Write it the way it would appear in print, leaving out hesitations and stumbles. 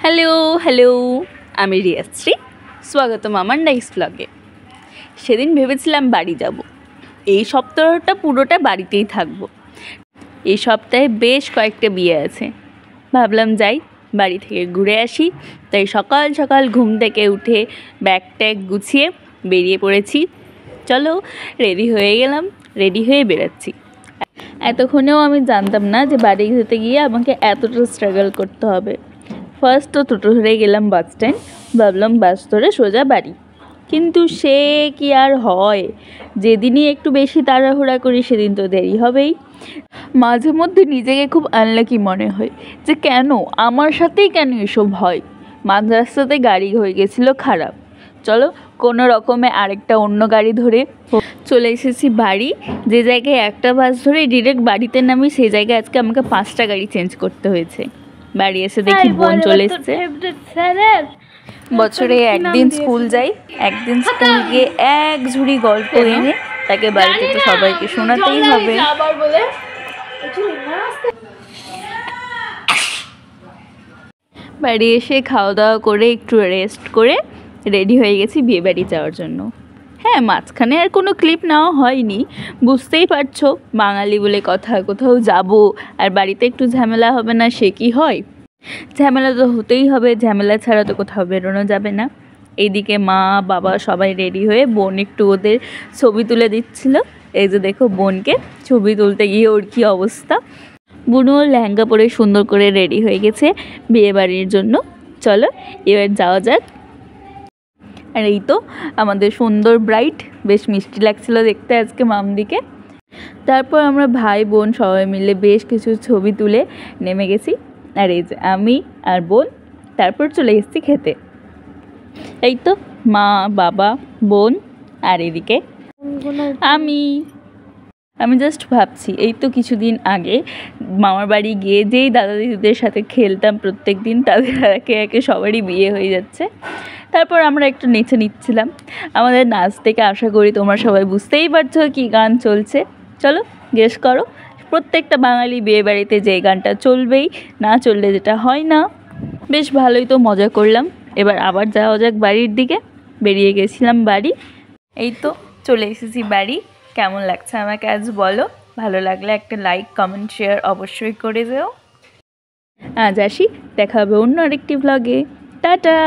Hello hello, আমি রিয়াশ্রী। স্বাগতম আমার নেক্সট ব্লগে। সেদিন ভেবেছিলাম বাড়ি যাব, এই সপ্তাহটা পুরোটা বাড়িতেই থাকবো। এই সপ্তাহে বেশ কয়েকটা বিয়ে আছে, ভাবলাম যাই বাড়ি থেকে ঘুরে আসি। তাই সকাল সকাল ঘুম থেকে উঠে ব্যাগ ট্যাগ গুছিয়ে বেরিয়ে পড়েছি। চলো, রেডি হয়ে গেলাম, রেডি হয়ে বেরোচ্ছি। এতক্ষণেও আমি জানতাম না যে বাড়ি যেতে গিয়ে আমাকে এতটা স্ট্রাগল করতে হবে। ফার্স্ট তো টোটো ধরে গেলাম বাস স্ট্যান্ড, ভাবলাম বাস ধরে সোজা বাড়ি। কিন্তু সে কি আর হয়, যেদিনই একটু বেশি তাড়াহুড়া করি সেদিন তো দেরি হবেই। মাঝে মধ্যে নিজেকে খুব আনলাকি মনে হয় যে কেন আমার সাথেই কেন এসব হয়। মাঝ রাস্তাতে গাড়ি হয়ে গেছিলো খারাপ, চলো কোনো রকমে আরেকটা অন্য গাড়ি ধরে চলে এসেছি বাড়ি। যে জায়গায় একটা বাস ধরে ডিরেক্ট বাড়িতে নামি, সেই জায়গায় আজকে আমাকে 5টা গাড়ি চেঞ্জ করতে হয়েছে। বাড়ি এসে দেখি বোন চলে এসছে। বছরে একদিন স্কুল যাই, একদিন স্কুল গিয়ে এক ঝুড়ি গল্প এনে তাকে বাড়িতে তো সবাইকে শোনাতেই হবে। বাড়ি এসে খাওয়া দাওয়া করে একটু রেস্ট করে রেডি হয়ে গেছি বিয়ে বাড়ি যাওয়ার জন্য। হ্যাঁ, মাঝখানে আর কোনো ক্লিপ নেওয়া হয়নি, বুঝতেই পারছো বাঙালি বলে কথা, কোথাও যাব আর বাড়িতে একটু ঝামেলা হবে না সে কি হয়। ঝামেলা তো হতেই হবে, ঝামেলা ছাড়া তো কোথাও বেরোনো যাবে না। এইদিকে মা বাবা সবাই রেডি হয়ে, বোন একটু ওদের ছবি তুলে দিচ্ছিল। এই যে দেখো বোনকে ছবি তুলতে গিয়ে ওর কী অবস্থা। বুনু লেহেঙ্গা পরে সুন্দর করে রেডি হয়ে গেছে বিয়ে বাড়ির জন্য। চলো এবার যাওয়া যাক। আর এই তো আমাদের সুন্দর ব্রাইড, বেশ মিষ্টি লাগছিল দেখতে আজকে মামদিকে। তারপর আমরা ভাই বোন সবাই মিলে বেশ কিছু ছবি তুলে নেমে গেছি। আর এই যে আমি আর বোন, তারপর চলে এসেছি খেতে। এই তো মা বাবা বোন আর এদিকে আমি জাস্ট ভাবছি, এই তো কিছুদিন আগে মামার বাড়ি গিয়ে যেই দাদা দিদিদের সাথে খেলতাম প্রত্যেক দিন, তাদের একে একে সবারই বিয়ে হয়ে যাচ্ছে। তারপর আমরা একটু নেচে নিচ্ছিলাম। আমাদের নাচ থেকে আশা করি তোমরা সবাই বুঝতেই পারছো কী গান চলছে। চলো গেস করো। প্রত্যেকটা বাঙালি বিয়ে বাড়িতে যে গানটা চলবেই, না চললে যেটা হয় না। বেশ ভালোই তো মজা করলাম। এবার আবার যাওয়া যাক বাড়ির দিকে। বেরিয়ে গেছিলাম বাড়ি, এই তো চলে এসেছি বাড়ি। কেমন লাগছে আমাকে আজ বলো, ভালো লাগলে একটা লাইক কমেন্ট শেয়ার অবশ্যই করে যেও। আজ আসি, দেখা হবে অন্য আরেকটি ব্লগে। টাটা।